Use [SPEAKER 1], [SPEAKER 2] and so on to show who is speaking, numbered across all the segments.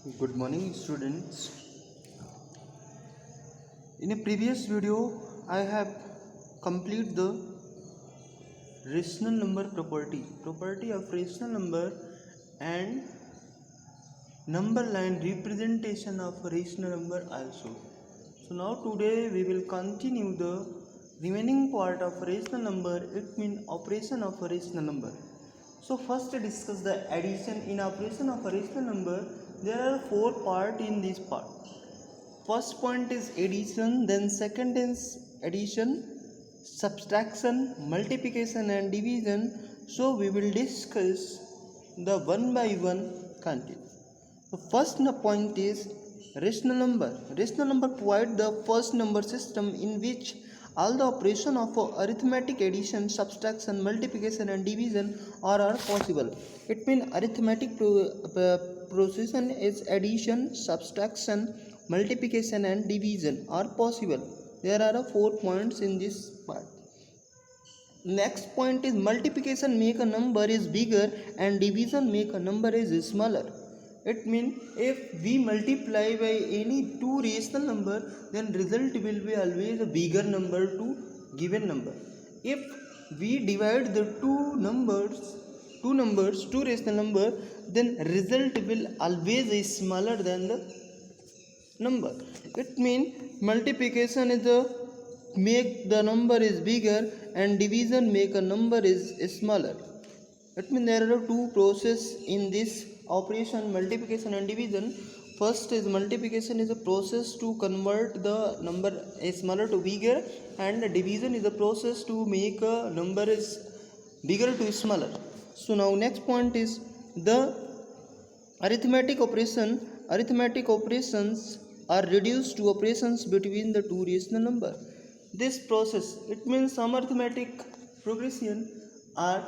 [SPEAKER 1] Good morning, students. In a previous video, I have completed the rational number property of rational number and number line representation of rational number also. So now today we will continue the remaining part of rational number. It means operation of a rational number. So first discuss the addition. In operation of a rational number, there are four parts in this part. First point is addition, then second is addition, subtraction, multiplication and division. So we will discuss the one by one content. The first point is rational number. Rational number provide the first number system in which all the operation of arithmetic addition, subtraction, multiplication and division are possible. It means arithmetic procession is addition, subtraction, multiplication and division are possible. There are 4 points in this part. Next point is multiplication make a number is bigger and division make a number is smaller. It means if we multiply by any two rational number, then result will be always a bigger number to given number. If we divide the two rational number, then result will always is smaller than the number. It means multiplication is a make the number is bigger and division make a number is smaller. It means there are two process in this operation, multiplication and division. First is multiplication is a process to convert the number smaller to bigger, and division is a process to make a number is bigger to smaller. So now next point is the arithmetic operations are reduced to operations between the two rational number. This process, it means some arithmetic progression are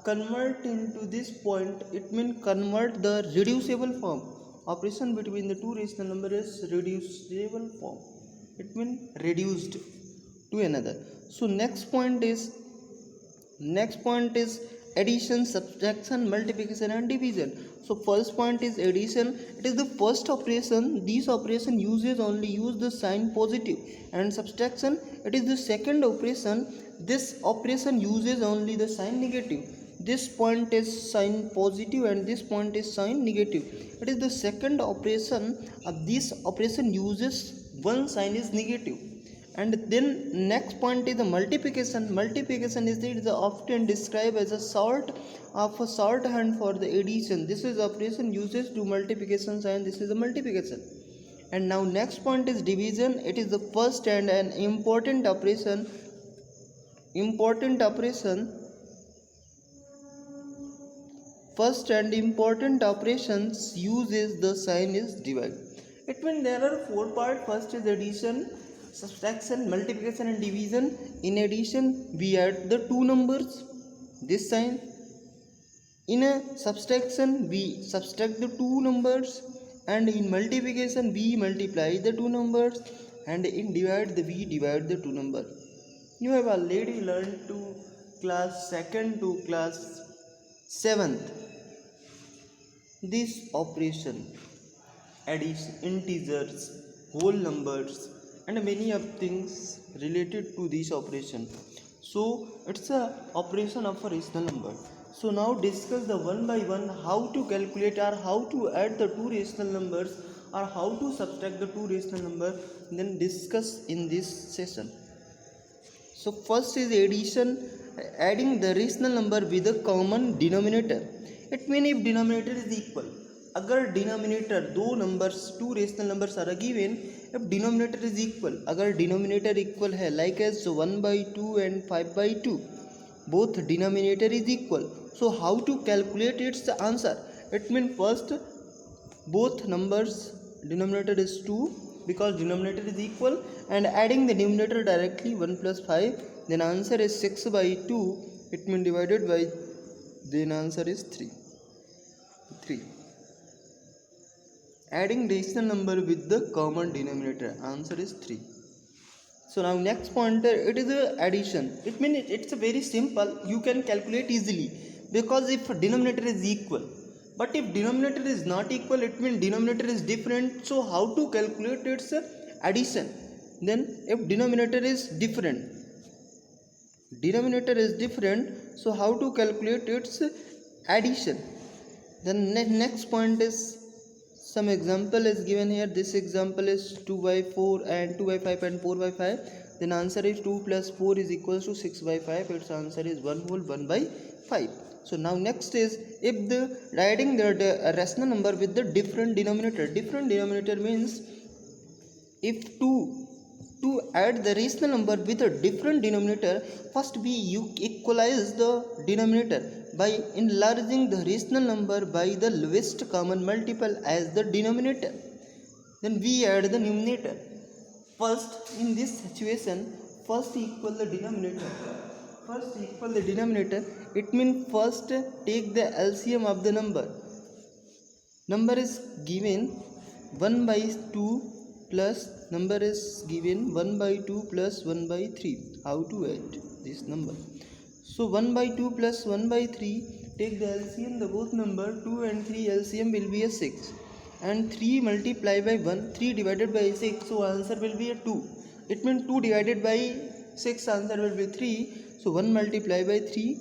[SPEAKER 1] convert into this point. It means convert the reducible form. Operation between the two rational number is reducible form. It means reduced to another. So next point is addition, subtraction, multiplication and division. So first point is addition. It is the first operation. This operation use the sign positive, and subtraction, it is the second operation. This operation uses only the sign negative. This point is sign positive and this point is sign negative. It is the second operation of this operation uses one sign is negative. And then next point is the multiplication. Multiplication is often described as a sort hand for the addition. This is operation uses to multiplication sign. This is the multiplication. And now next point is division. It is the first and an important operation. First and important operations uses the sign is divide. It means there are four parts. First is addition, subtraction, multiplication and division. In addition, we add the two numbers, this sign. In a subtraction, we subtract the two numbers, and in multiplication we multiply the two numbers, and in divide we divide the two numbers. You have already learned to class 2nd to class 7th this operation, addition, integers, whole numbers and many of things related to this operation. So it's a operation of a rational number. So now discuss the one by one how to calculate or how to add the two rational numbers or how to subtract the two rational numbers, then discuss in this session. So first is addition, adding the rational number with a common denominator. It means if denominator is equal, अगर denominator दो numbers two rational numbers are given, if denominator is equal, अगर denominator equal है like as 1/2 and 5/2, both denominator is equal. So how to calculate its answer? It means first both numbers denominator is 2 because denominator is equal, and adding the numerator directly 1 plus 5, then answer is 6/2. It means divided by, then answer is 3. Adding rational number with the common denominator, answer is 3. So now next pointer, it is a addition. It means it's a very simple, you can calculate easily because if denominator is equal, But if denominator is not equal, it means denominator is different. So how to calculate its addition? Then if denominator is different, so how to calculate its addition? Then next point is, some example is given here. This example is 2 by 4 and 2 by 5 and 4 by 5. Then answer is 2 plus 4 is equals to 6 by 5. Its answer is 1 whole 1 by 5. So now next is, if the writing the rational number with the different denominator means if to add the rational number with a different denominator, first we equalize the denominator by enlarging the rational number by the lowest common multiple as the denominator. Then we add the numerator. First, in this situation, first equal the denominator. It means first take the LCM of the number. Number is given 1 by 2 plus number is given 1 by 2 plus 1 by 3. How to add this number? So 1 by 2 plus 1 by 3, take the LCM, the both number 2 and 3 LCM will be a 6, and 3 multiply by 1, 3 divided by 6, so answer will be a 2. It means 2 divided by 6, answer will be 3. So 1 multiply by 3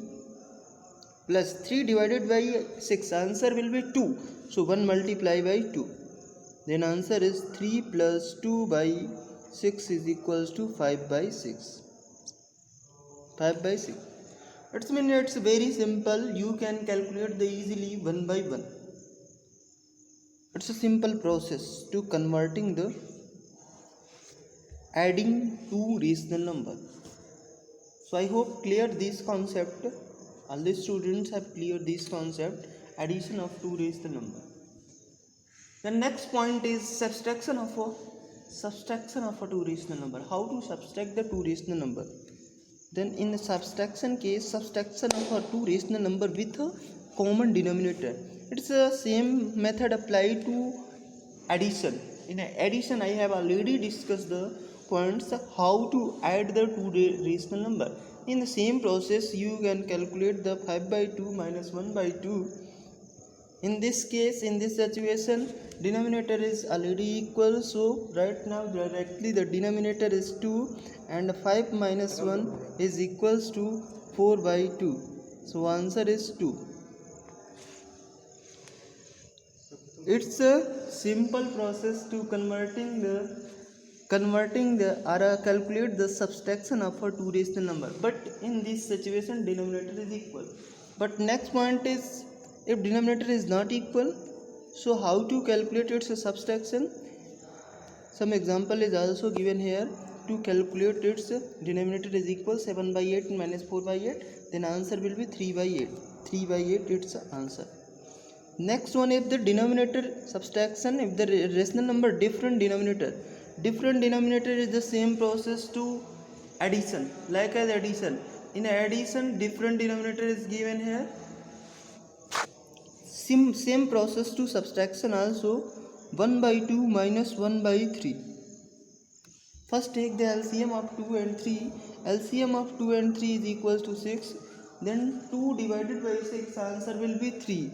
[SPEAKER 1] plus 3 divided by 6, answer will be 2. So 1 multiply by 2. Then answer is 3 plus 2 by 6 is equals to 5 by 6. 5 by 6. It means it's very simple. You can calculate the easily 1 by 1. It's a simple process to converting the adding two rational number. So I hope clear this concept. All the students have cleared this concept, addition of two rational number. The next point is subtraction of a two rational number. How to subtract the two rational number? Then in the subtraction case, subtraction of a two rational number with a common denominator. It's the same method applied to addition. In addition, I have already discussed the points how to add the two rational number. In the same process, you can calculate the 5 by 2 minus 1 by 2. In this case, in this situation, denominator is already equal, so right now directly the denominator is 2 and 5 minus 1 is equals to 4 by 2. So answer is 2. It's a simple process to calculate the subtraction of a two rational number, but in this situation denominator is equal. But next point is, if denominator is not equal, so how to calculate its subtraction? Some example is also given here. To calculate its denominator is equal 7 by 8 minus 4 by 8, then answer will be 3 by 8. 3 by 8 its answer. Next one, if the denominator subtraction, if the rational number different denominator is the same process to addition, like as addition. In addition, different denominator is given here. Same process to subtraction also. 1 by 2 minus 1 by 3. First take the LCM of 2 and 3. LCM of 2 and 3 is equals to 6. Then 2 divided by 6, answer will be 3.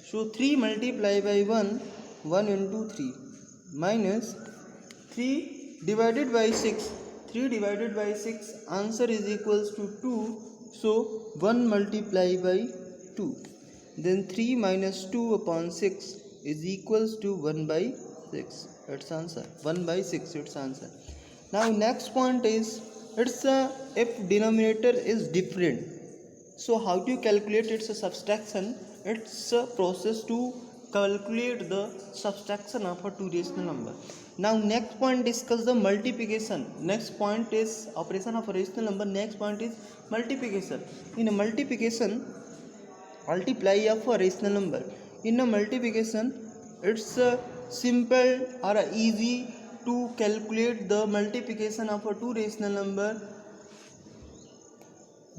[SPEAKER 1] So 3 multiply by 1, 1 into 3, minus 3 divided by 6. 3 divided by 6, answer is equals to 2. So 1 multiply by 2. Then 3 minus 2 upon 6 is equals to 1 by 6. Its answer. 1 by 6 its answer. Now next point is, if denominator is different. So how to calculate its subtraction? It's a process to calculate the subtraction of a two rational number. Now next point, discuss the multiplication. Next point is operation of a rational number. Next point is multiplication. In a multiplication, multiply of a rational number. In a multiplication, it's simple or easy to calculate the multiplication of a two rational number,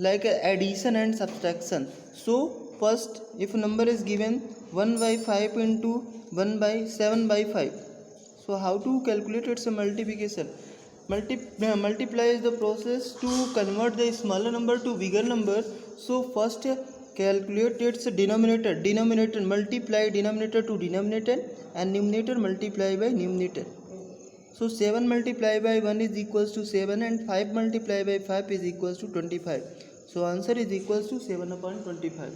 [SPEAKER 1] like addition and subtraction. So first, if number is given 1 by 5 into 1 by 7 by 5, so how to calculate its multiplication? Multiply is the process to convert the smaller number to bigger number. So first calculate its denominator multiply denominator to denominator and numerator multiply by numerator. So 7 multiplied by 1 is equals to 7 and 5 multiplied by 5 is equals to 25. So answer is equals to 7 upon 25.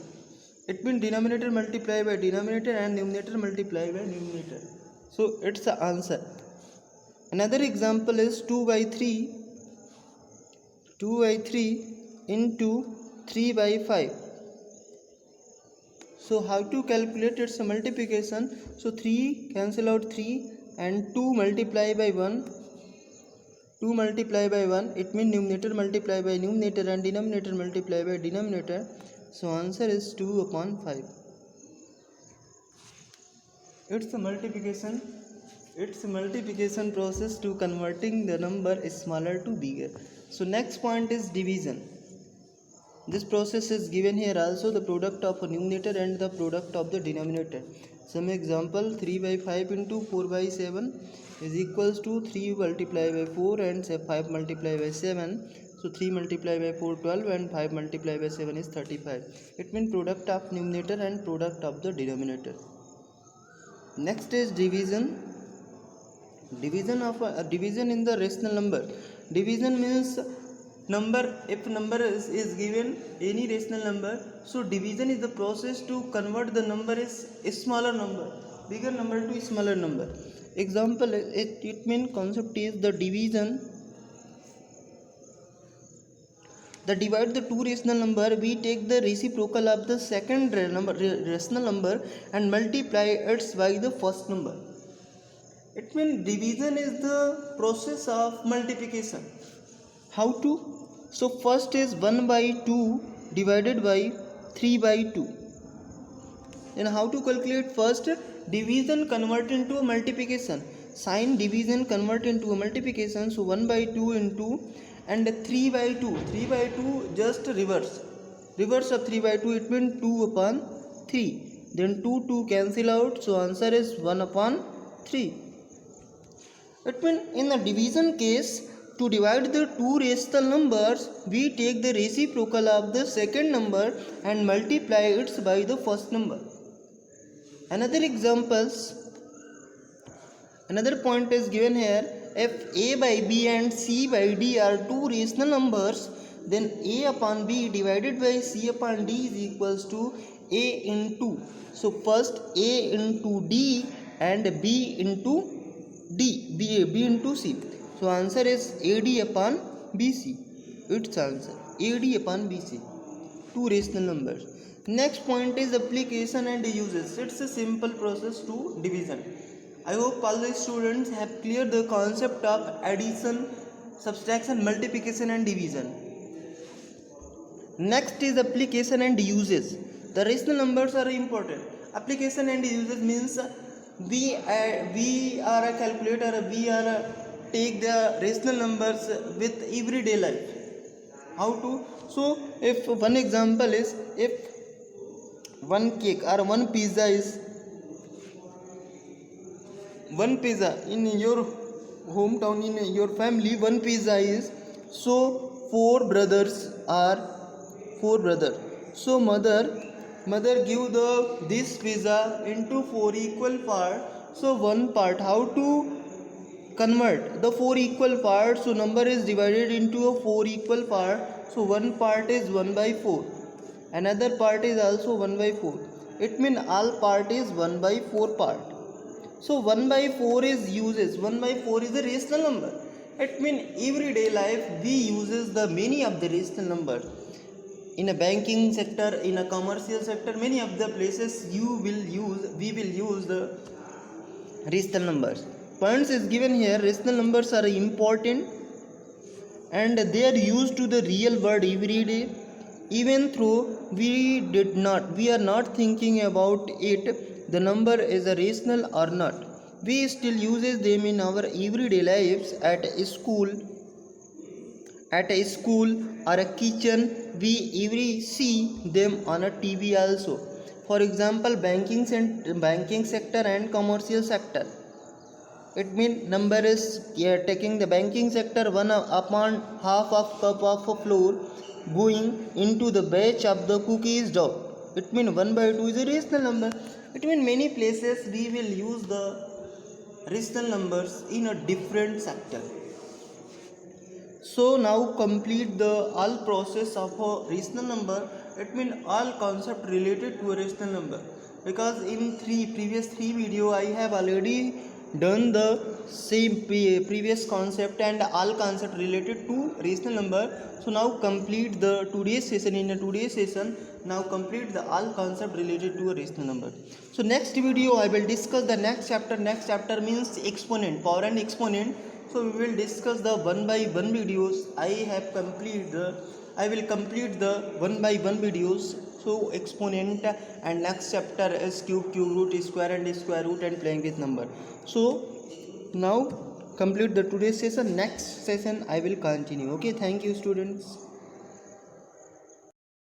[SPEAKER 1] It means denominator multiply by denominator and numerator multiply by numerator. So it's the answer. Another example is 2 by 3 into 3 by 5. So how to calculate its multiplication? So 3 cancel out 3 and 2 multiply by 1. 2 multiply by 1, it means numerator multiply by numerator and denominator multiply by denominator. So answer is 2 upon 5. It's a multiplication process to converting the number smaller to bigger. So next point is division. This process is given here also, the product of a numerator and the product of the denominator. Some example, 3 by 5 into 4 by 7 is equals to 3 multiplied by 4 and 5 multiplied by 7. So 3 multiplied by 4 12 and 5 multiplied by 7 is 35. It means product of numerator and product of the denominator. Next is division. Division in the rational number. Division means number, if number is given any rational number, so division is the process to convert the number is a smaller number, bigger number to a smaller number. Example, it means concept is the division. The divide the two rational number, we take the reciprocal of the second rational number and multiply it by the first number. It means division is the process of multiplication. How to? So first is 1 by 2 divided by 3 by 2. Then how to calculate? First, division convert into a multiplication. Sign division convert into a multiplication. So 1 by 2 into and 3 by 2. 3 by 2 just reverse. Reverse of 3 by 2, it means 2 upon 3. Then 2 cancel out. So answer is 1 upon 3. It means in the division case, to divide the two rational numbers, we take the reciprocal of the second number and multiply it by the first number. Another point is given here. If a by b and c by d are two rational numbers, then a upon b divided by c upon d is equals to a into. So first a into d and b into d, b into c. So answer is AD upon BC. Its answer AD upon BC. Two rational numbers. Next point is application and uses. It's a simple process to division. I hope all the students have cleared the concept of addition, subtraction, multiplication and division. Next is application and uses. The rational numbers are important. Application and uses means we are a calculator, take the rational numbers with everyday life. How to? So if one example is, if one cake or one pizza in your hometown, in your family, one pizza is, so four brothers. So mother give this pizza into 4 equal parts. So one part, how to convert the 4 equal parts? So number is divided into a 4 equal part. So one part is 1 by 4, another part is also 1 by 4. It means all part is 1 by 4 part. So 1 by 4 is uses. 1 by 4 is a rational number. It means everyday life we uses the many of the rational numbers. In a banking sector, in a commercial sector, many of the places we will use the rational numbers. Points is given here. Rational numbers are important and they are used to the real world every day. Even though we are not thinking about it, the number is a rational or not, we still uses them in our everyday lives. At a school or a kitchen, we every see them on a TV also. For example, banking sector and commercial sector. It means number is taking the banking sector 1 upon half of cup of flour going into the batch of the cookies dough. It means 1 by 2 is a rational number. It means many places we will use the rational numbers in a different sector. So now complete the all process of a rational number. It means all concept related to a rational number, because in previous three video I have already done the same previous concept and all concept related to rational number. So now complete the today's session. In a today's session, now complete the all concept related to a rational number. So next video I will discuss the next chapter. Next chapter means exponent, power and exponent. So we will discuss the one by one videos. I will complete the one by one videos. So exponent, and next chapter is cube, root, square and square root, and playing with number. So now complete the today's session. Next session I will continue. Okay, thank you students.